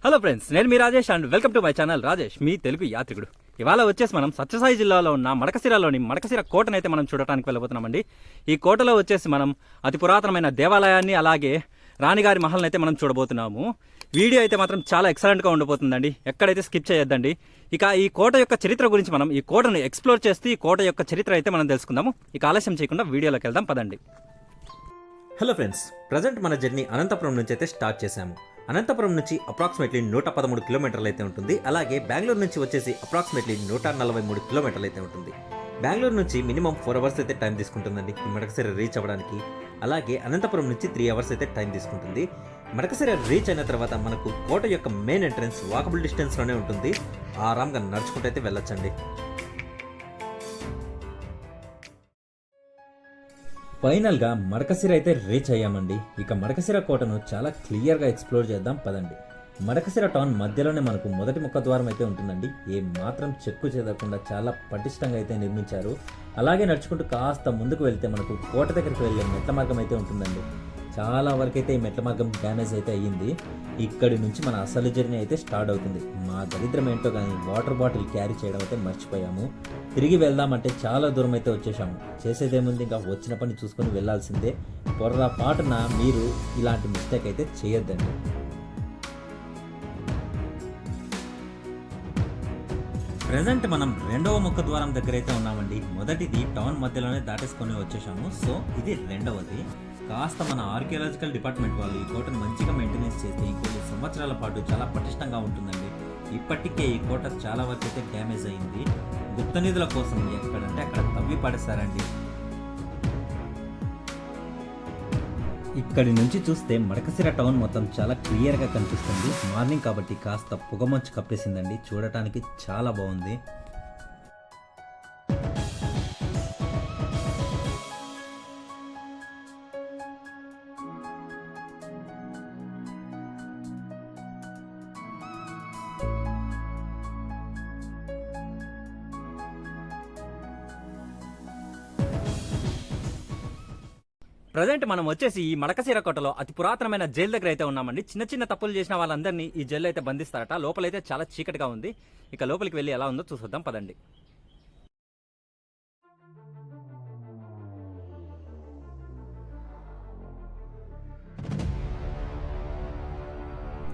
Hello friends, నేను మీ Rajesh and welcome to my channel Rajesh మీ తెలుగు యాత్రికుడు. ఇవాళ వచ్చేసి మనం సత్యసాయి జిల్లాలో ఉన్న మడకశిరలోని మడకశిర కోటనైతే మనం చూడటానికి వెళ్ళబోతున్నామండి. ఈ కోటలో వచ్చేసి మనం అతి పురాతనమైన దేవాలయాన్ని అలాగే రాణిగారి మహల్ని అయితే మనం చూడబోతున్నాము. వీడియో అయితే మాత్రం చాలా ఎక్సలెంట్గా ఉండబోతుందండి, ఎక్కడైతే స్కిప్ చేయొద్దండి. ఇక ఈ కోట యొక్క చరిత్ర గురించి మనం ఈ కోటను ఎక్స్ప్లోర్ చేస్తూ ఈ కోట యొక్క చరిత్ర అయితే మనం తెలుసుకుందాము. ఇక ఆలస్యం చేయకుండా వీడియోలోకి వెళ్దాం పదండి. హలో ఫ్రెండ్స్, ప్రజెంట్ మన జర్నీ అనంతపురం నుంచి అయితే స్టార్ట్ చేశాము. అనంతపురం నుంచి అప్రాక్సిమేట్లీ 113 కిలోమీటర్లు అయితే ఉంటుంది. అలాగే బెంగళూరు నుంచి వచ్చేసి అప్రాక్సిమేట్లీ 143 కిలోమీటర్లు అయితే ఉంటుంది. బెంగళూరు నుంచి మినిమం 4 అవర్స్ అయితే టైం తీసుకుంటుందండి ఈ మడకశిర రీచ్ అవ్వడానికి. అలాగే అనంతపురం నుంచి 3 అవర్స్ అయితే టైం తీసుకుంటుంది. మడకశిర రీచ్ అయిన తర్వాత మనకు కోట యొక్క మెయిన్ ఎంట్రన్స్ వాకబుల్ డిస్టెన్స్లోనే ఉంటుంది. ఆరాంగా నడుచుకుంటూ అయితే వెళ్ళొచ్చండి. ఫైనల్గా మడకశిర అయితే రీచ్ అయ్యామండి. ఇక మడకశిర కోటను చాలా క్లియర్గా ఎక్స్ప్లోర్ చేద్దాం పదండి. మడకశిర టౌన్ మధ్యలోనే మనకు మొదటి ముఖద్వారం అయితే ఉంటుందండి. ఏ మాత్రం చెక్కు చెదరకుండా చాలా పటిష్టంగా అయితే నిర్మించారు. అలాగే నడుచుకుంటూ కాస్త ముందుకు వెళ్తే మనకు కోట దగ్గరికి వెళ్ళే మెట్ల మార్గం అయితే ఉంటుందండి. చాలా వరకు అయితే ఈ మెట్ల మార్గం డ్యామేజ్ అయితే అయ్యింది. ఇక్కడి నుంచి మన అసలు జర్నీ అయితే స్టార్ట్ అవుతుంది. మా దరిద్రం ఏంటో కానీ వాటర్ బాటిల్ క్యారీ చేయడం అయితే మర్చిపోయాము. తిరిగి వెళ్దామంటే చాలా దూరం అయితే వచ్చేసాము. చేసేదేముంది, ఇంకా వచ్చిన పని చూసుకొని వెళ్ళాల్సిందే. పొరపాటున మీరు ఇలాంటి మిస్టేక్ అయితే చేయొద్దండి. ప్రెజెంట్ మనం రెండవ ముఖద్వారం దగ్గర అయితే ఉన్నామండి. మొదటిది టౌన్ మధ్యలోనే దాటేసుకొని వచ్చేసాము. సో ఇది రెండవది. కాస్త మన ఆర్కియాలజికల్ డిపార్ట్మెంట్ వాళ్ళు ఈ కోటను మంచిగా మెయింటెనెన్స్ చేస్తే ఇంకొన్ని సంవత్సరాల పాటు చాలా పటిష్టంగా ఉంటుందండి. ఇప్పటికే ఈ కోట చాలా వరకు అయితే డ్యామేజ్ అయింది. గుప్త నిధుల కోసం ఎక్కడంటే అక్కడ తవ్వి పడేశారండి. ఇక్కడి నుంచి చూస్తే మడకశిర టౌన్ మొత్తం చాలా క్లియర్గా కనిపిస్తుంది. మార్నింగ్ కాబట్టి కాస్త పొగమంచు కప్పేసిందండి. చూడటానికి చాలా బాగుంది. ప్రజెంట్ మనం వచ్చేసి ఈ మడకశిర కోటలో అతి పురాతనమైన జైలు దగ్గర అయితే ఉన్నామండి. చిన్న చిన్న తప్పులు చేసిన వాళ్ళందరినీ ఈ జైలు అయితే బంధిస్తారట. లోపలైతే చాలా చీకటిగా ఉంది. ఇక లోపలికి వెళ్ళి ఎలా ఉందో చూసొద్దాం పదండి.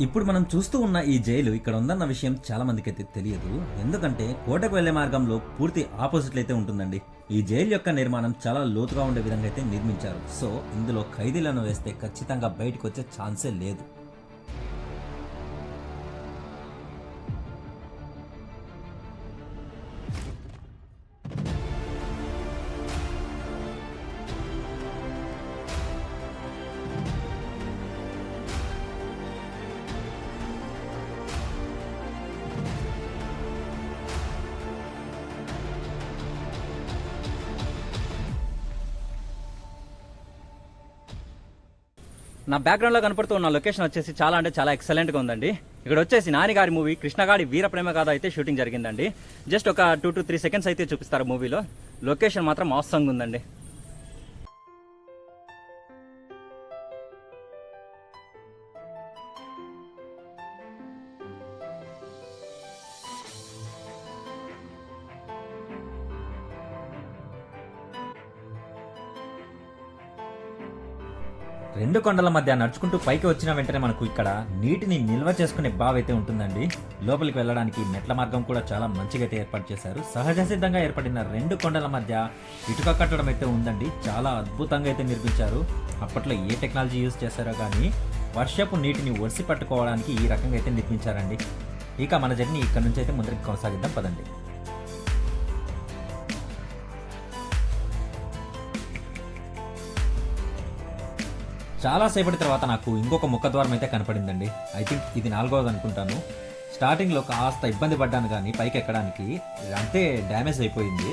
ఇప్పుడు మనం చూస్తూ ఉన్న ఈ జైలు ఇక్కడ ఉందన్న విషయం చాలా మందికి అయితే తెలియదు. ఎందుకంటే కోటకు వెళ్లే మార్గంలో పూర్తి ఆపోజిట్ అయితే ఉంటుందండి. ఈ జైలు యొక్క నిర్మాణం చాలా లోతుగా ఉండే విధంగా అయితే నిర్మించారు. సో ఇందులో ఖైదీలను వేస్తే ఖచ్చితంగా బయటకు వచ్చే ఛాన్సే లేదు. నా బ్యాక్గ్రౌండ్లో కనపడుతూ ఉన్న లొకేషన్ వచ్చేసి చాలా అంటే చాలా ఎక్సలెంట్గా ఉందండి. ఇక్కడ వచ్చేసి నానిగారి మూవీ కృష్ణగాడి వీరప్రేమ గాథ అయితే షూటింగ్ జరిగిందండి. జస్ట్ ఒక 2 to 3 సెకండ్స్ అయితే చూపిస్తారు మూవీలో. లొకేషన్ మాత్రం ఆసంగా ఉందండి. రెండు కొండల మధ్య నడుచుకుంటూ పైకి వచ్చిన వెంటనే మనకు ఇక్కడ నీటిని నిల్వ చేసుకునే బావి అయితే ఉంటుందండి. లోపలికి వెళ్ళడానికి మెట్ల మార్గం కూడా చాలా మంచిగా అయితే ఏర్పాటు చేశారు. సహజ సిద్ధంగా ఏర్పడిన రెండు కొండల మధ్య ఇటుక కట్టడం అయితే ఉందండి. చాలా అద్భుతంగా అయితే నిర్మించారు. అప్పట్లో ఏ టెక్నాలజీ యూజ్ చేశారో కానీ వర్షపు నీటిని ఒడిసి పట్టుకోవడానికి ఈ రకంగా అయితే నిర్మించారండి. ఇక మన జర్నీ ఇక్కడ నుంచి అయితే ముందరికి కొనసాగిద్దాం పదండి. చాలా సేపటి తర్వాత నాకు ఇంకొక ముఖద్వారం అయితే కనపడిందండి. ఐ థింక్ ఇది 4వది అనుకుంటాను. స్టార్టింగ్లో కాస్త ఇబ్బంది పడ్డాను కానీ పైకి ఎక్కడానికి అంతే డ్యామేజ్ అయిపోయింది.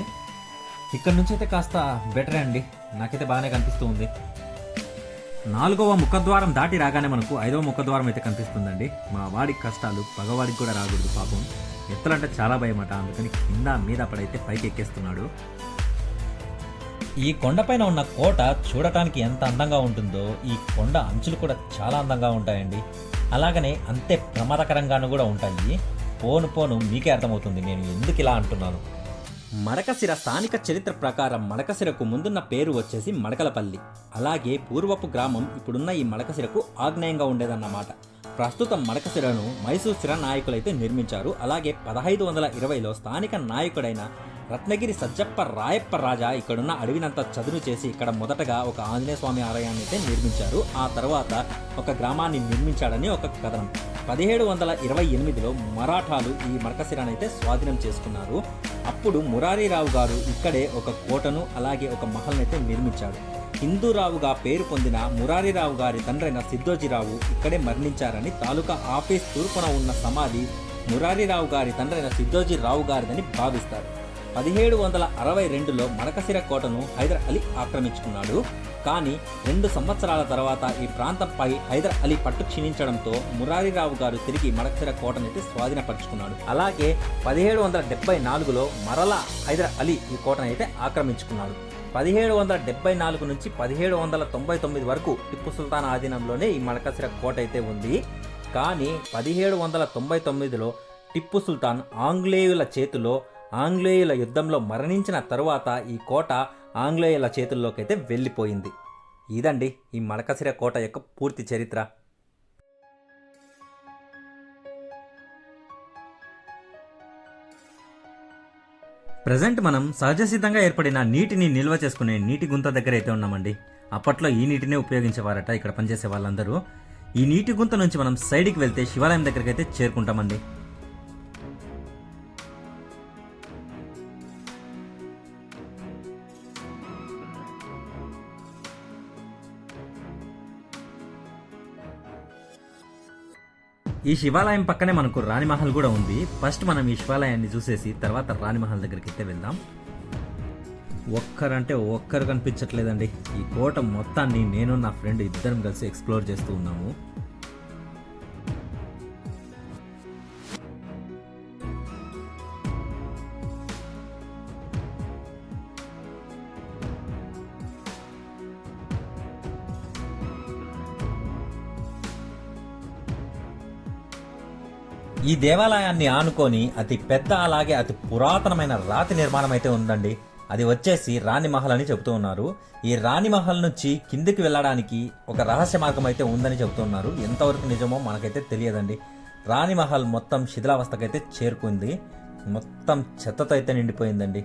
ఇక్కడ నుంచి అయితే కాస్త బెటరే అండి, నాకైతే బాగానే కనిపిస్తూ ఉంది. 4వ ముఖద్వారం దాటి రాగానే మనకు 5వ ముఖద్వారం అయితే కనిపిస్తుందండి. మా వాడికి కష్టాలు పగవాడికి కూడా రాకూడదు పాపం. ఎత్తులంటే చాలా భయమట, అందుకని కింద మీద పడైతే పైకి ఎక్కేస్తున్నాడు. ఈ కొండపైన ఉన్న కోట చూడటానికి ఎంత అందంగా ఉంటుందో ఈ కొండ అంచులు కూడా చాలా అందంగా ఉంటాయండి. అలాగనే అంతే ప్రమాదకరంగాను కూడా ఉంటాయి. పోను పోను మీకే అర్థమవుతుంది నేను ఎందుకు ఇలా అంటున్నాను. మడకశిర స్థానిక చరిత్ర ప్రకారం మడకశిరకు ముందున్న పేరు వచ్చేసి మడకలపల్లి. అలాగే పూర్వపు గ్రామం ఇప్పుడున్న ఈ మడకశిరకు ఆగ్నేయంగా ఉండేదన్నమాట. ప్రస్తుతం మడకశిరను మైసూర్ శిర నాయకులైతే నిర్మించారు. అలాగే 1520లో స్థానిక నాయకుడైన రత్నగిరి సజ్జప్ప రాయప్ప రాజా ఇక్కడున్న అడవినంతా చదును చేసి ఇక్కడ మొదటగా ఒక ఆంజనేయ స్వామి ఆలయాన్ని అయితే నిర్మించారు. ఆ తర్వాత ఒక గ్రామాన్ని నిర్మించాడని ఒక కథనం. 1728లో మరాఠాలు ఈ మడకశిరాన్ని అయితే స్వాధీనం చేసుకున్నారు. అప్పుడు మురారీరావు గారు ఇక్కడే ఒక కోటను అలాగే ఒక మహల్ని అయితే నిర్మించాడు. హిందూరావుగా పేరు పొందిన మురారీరావు గారి తండ్రైన సిద్ధోజీరావు ఇక్కడే మరణించారని తాలూకా ఆఫీస్ తూర్పున ఉన్న సమాధి మురారీరావు గారి తండ్రైన సిద్ధోజీరావు గారిదని భావిస్తారు. 1762లో మడకశిర కోటను హైదర్ అలీ ఆక్రమించుకున్నాడు. కానీ 2 సంవత్సరాల తర్వాత ఈ ప్రాంతంపై హైదర్ అలీ పట్టు క్షీణించడంతో మురారీరావు గారు తిరిగి మడకశిర కోటనైతే స్వాధీనపరుచుకున్నాడు. అలాగే 1774లో మరలా హైదర్ అలీ ఈ కోటనైతే ఆక్రమించుకున్నాడు. 1774 నుంచి 1799 వరకు టిప్పు సుల్తాన్ ఆధీనంలోనే ఈ మడకశిర కోట అయితే ఉంది. కానీ 1799లో టిప్పు సుల్తాన్ ఆంగ్లేయుల యుద్ధంలో మరణించిన తరువాత ఈ కోట ఆంగ్లేయుల చేతుల్లోకి అయితే వెళ్ళిపోయింది. ఇదండి ఈ మడకశిర కోట యొక్క పూర్తి చరిత్ర. ప్రజెంట్ మనం సహజ సిద్ధంగా ఏర్పడిన నీటిని నిల్వ చేసుకునే నీటి గుంత దగ్గర అయితే ఉన్నామండి. అప్పట్లో ఈ నీటినే ఉపయోగించేవారట ఇక్కడ పనిచేసే వాళ్ళందరూ. ఈ నీటి గుంత నుంచి మనం సైడ్కి వెళ్తే శివాలయం దగ్గరికి అయితే చేరుకుంటామండి. ఈ శివాలయం పక్కనే మనకు రాణిమహల్ కూడా ఉంది. ఫస్ట్ మనం ఈ శివాలయాన్ని చూసేసి తర్వాత రాణిమహల్ దగ్గరికి అయితే వెళ్దాం. ఒక్కరంటే ఒక్కరు కనిపించట్లేదండి. ఈ కోట మొత్తాన్ని నేను నా ఫ్రెండ్ ఇద్దరం కలిసి ఎక్స్ప్లోర్ చేస్తూ ఉన్నాము. ఈ దేవాలయాన్ని ఆనుకొని అతి పెద్ద అలాగే అతి పురాతనమైన రాతి నిర్మాణం అయితే ఉందండి. అది వచ్చేసి రాణిమహల్ అని చెబుతూ ఉన్నారు. ఈ రాణిమహల్ నుంచి కిందికి వెళ్ళడానికి ఒక రహస్య మార్గం అయితే ఉందని చెబుతున్నారు. ఎంతవరకు నిజమో మనకైతే తెలియదండి. రాణిమహల్ మొత్తం శిథిలావస్థకైతే చేరుకుంది. మొత్తం చెత్తతో అయితే నిండిపోయిందండి.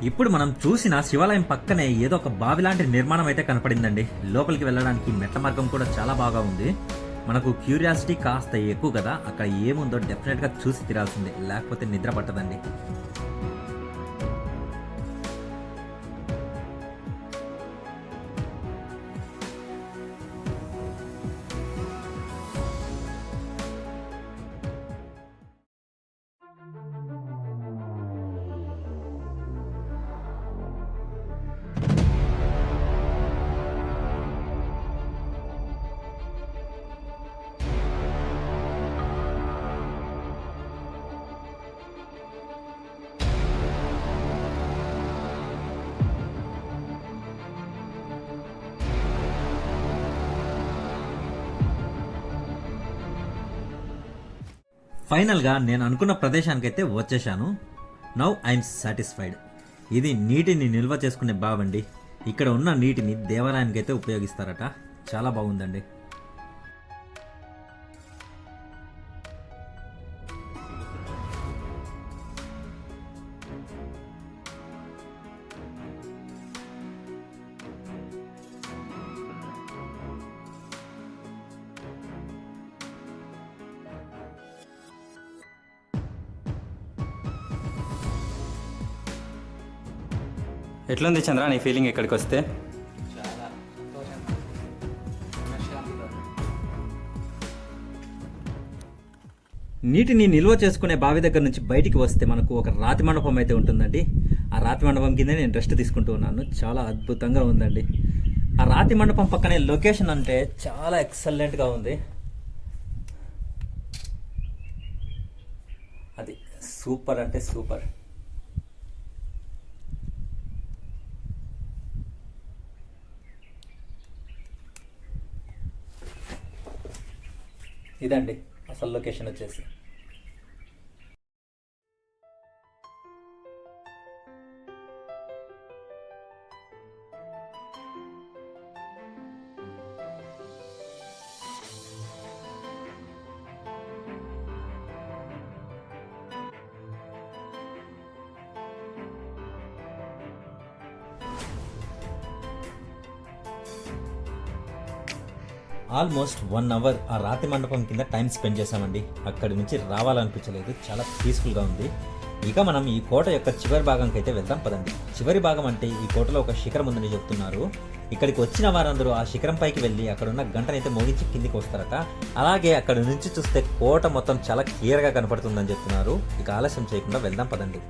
ఇప్పుడు మనం చూసిన శివాలయం పక్కనే ఏదో ఒక బావి లాంటి నిర్మాణం అయితే కనపడిందండి. లోపలికి వెళ్ళడానికి మెట్ల మార్గం కూడా చాలా బాగా ఉంది. మనకు క్యూరియాసిటీ కాస్త ఎక్కువ కదా, అక్కడ ఏముందో డెఫినెట్గా చూసి తీరాల్సిందే, లేకపోతే నిద్ర పట్టదండి. ఫైనల్గా నేను అనుకున్న ప్రదేశానికైతే వచ్చేసాను. Now I'm satisfied. ఇది నీటిని నిల్వ చేసుకునే బావండి. ఇక్కడ ఉన్న నీటిని దేవాలయానికి అయితే ఉపయోగిస్తారట. చాలా బాగుందండి. ఎట్లుంది చంద్ర నీ ఫీలింగ్ ఇక్కడికి వస్తే? చాలా సంతోషం, మనశ్శాంతిగా. నీటిని నిల్వ చేసుకునే బావి దగ్గర నుంచి బయటికి వస్తే మనకు ఒక రాతి మండపం అయితే ఉంటుందండి. ఆ రాతి మండపం కింద నేను రెస్ట్ తీసుకుంటూ ఉన్నాను. చాలా అద్భుతంగా ఉందండి. ఆ రాతి మండపం పక్కనే లొకేషన్ అంటే చాలా ఎక్సలెంట్గా ఉంది. అది సూపర్ అంటే సూపర్. ఇదండి అసలు లొకేషన్ వచ్చేసి. ఆల్మోస్ట్ 1 అవర్ ఆ రాతి మండపం కింద టైం స్పెండ్ చేశామండి. అక్కడి నుంచి రావాలనిపించలేదు, చాలా పీస్ఫుల్గా ఉంది. ఇక మనం ఈ కోట యొక్క చివరి భాగంకి అయితే వెళ్దాం పదండి. చివరి భాగం అంటే ఈ కోటలో ఒక శిఖరం ఉందని చెప్తున్నారు. ఇక్కడికి వచ్చిన వారందరూ ఆ శిఖరం పైకి వెళ్ళి అక్కడ ఉన్న గంటనైతే మోగించి కిందికి వస్తారట. అలాగే అక్కడ నుంచి చూస్తే కోట మొత్తం చాలా క్లియర్గా కనపడుతుందని చెప్తున్నారు. ఇక ఆలస్యం చేయకుండా వెళ్దాం పదండి.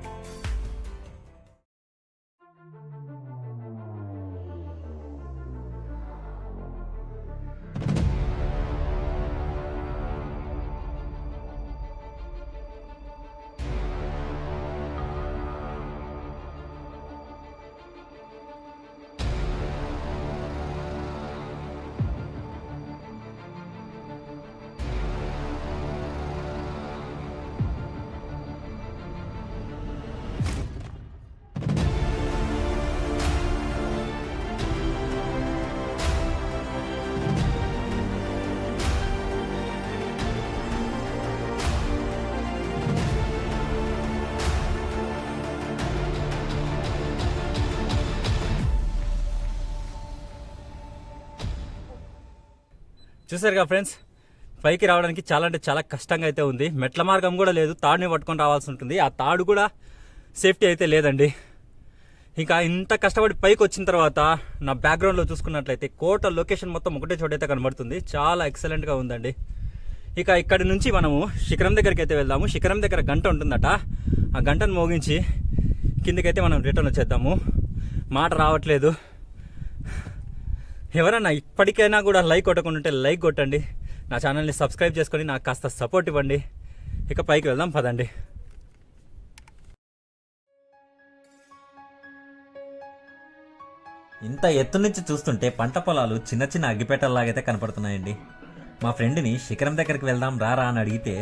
చూసారుగా ఫ్రెండ్స్, పైకి రావడానికి చాలా అంటే చాలా కష్టంగా అయితే ఉంది. మెట్ల మార్గం కూడా లేదు, తాడుని పట్టుకొని రావాల్సి ఉంటుంది. ఆ తాడు కూడా సేఫ్టీ అయితే లేదండి. ఇంకా ఇంత కష్టపడి పైకి వచ్చిన తర్వాత నా బ్యాక్గ్రౌండ్లో చూసుకున్నట్లయితే కోట లొకేషన్ మొత్తం ఒకటే చోటైతే కనబడుతుంది. చాలా ఎక్సలెంట్గా ఉందండి. ఇక ఇక్కడి నుంచి మనము శిఖరం దగ్గరికి అయితే వెళ్దాము. శిఖరం దగ్గర గంట ఉంటుందట. ఆ గంటను మోగించి కిందకైతే మనం రిటర్న్ వచ్చేద్దాము. మాట రావట్లేదు. ఎవరన్నా ఇప్పటికైనా కూడా లైక్ కొట్టకుండా ఉంటే లైక్ కొట్టండి. నా ఛానల్ని సబ్స్క్రైబ్ చేసుకొని నాకు కాస్త సపోర్ట్ ఇవ్వండి. ఇక పైకి వెళ్దాం పదండి. ఇంత ఎత్తు నుంచి చూస్తుంటే పంట పొలాలు చిన్న చిన్న అగ్గిపేటల్లాగైతే కనపడుతున్నాయండి. మా ఫ్రెండ్ని శిఖరం దగ్గరికి వెళ్దాం రారా అని అడిగితే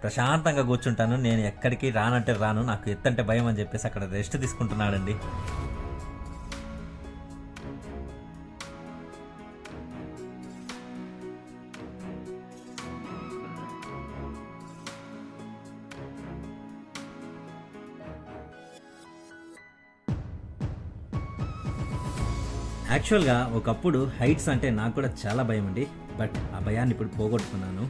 ప్రశాంతంగా కూర్చుంటాను, నేను ఎక్కడికి రానంటే రాను, నాకు ఎత్తంటే భయం అని చెప్పేసి అక్కడ రెస్ట్ తీసుకుంటున్నాడండి. యాక్చువల్గా ఒకప్పుడు హైట్స్ అంటే నాకు కూడా చాలా భయం అండి. బట్ ఆ భయాన్ని ఇప్పుడు పోగొట్టుకున్నాను.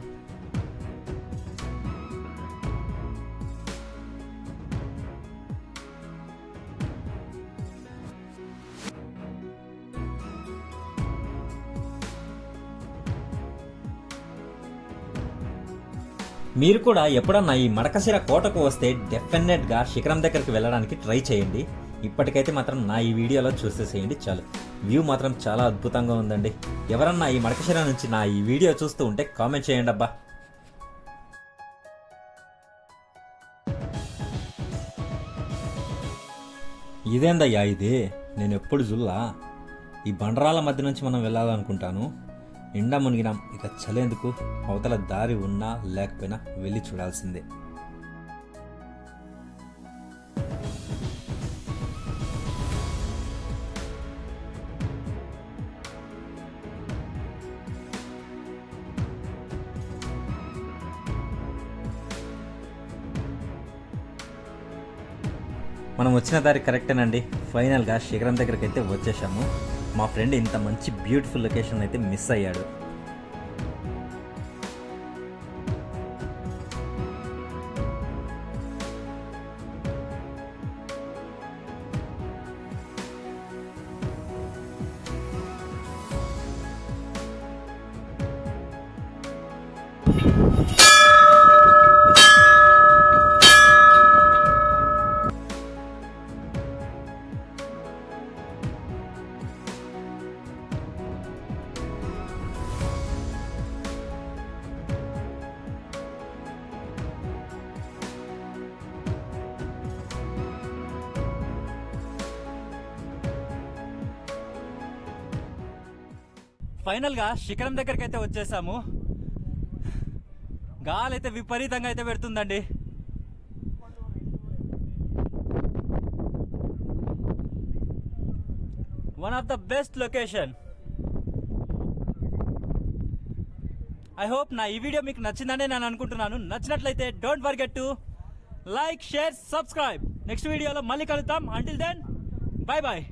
మీరు కూడా ఎప్పుడన్నా ఈ మడకశిర కోటకు వస్తే డెఫినెట్గా శిఖరం దగ్గరికి వెళ్ళడానికి ట్రై చేయండి. ఇప్పటికైతే మాత్రం నా ఈ వీడియోలో చూసేసేయండి చాలు. వ్యూ మాత్రం చాలా అద్భుతంగా ఉందండి. ఎవరన్నా ఈ మడకశిర నుంచి నా ఈ వీడియో చూస్తూ ఉంటే కామెంట్ చేయండి అబ్బా. ఇదేందయ్యా ఇది, నేను ఎప్పుడు జుల్లా. ఈ బండరాల మధ్య నుంచి మనం వెళ్ళాలనుకుంటాను. ఎండా మునిగినాం, ఇక చలేందుకు, అవతల దారి ఉన్నా లేకపోయినా వెళ్ళి చూడాల్సిందే. మనం వచ్చిన దారి కరెక్టేనండి. ఫైనల్గా శిఖరం దగ్గరికి అయితే వచ్చేసాము. మా ఫ్రెండ్ ఇంత మంచి బ్యూటిఫుల్ లొకేషన్ అయితే మిస్ అయ్యాడు. ఫైనల్గా శిఖరం దగ్గరికి అయితే వచ్చేసాము. గాలి అయితే విపరీతంగా అయితే పెడుతుందండి. One of the best location. I hope నా ఈ వీడియో మీకు నచ్చిందనే నేను అనుకుంటున్నాను. నచ్చినట్లయితే don't forget to like, share, subscribe. Next వీడియోలో మళ్ళీ కలుద్దాం. Until then bye bye.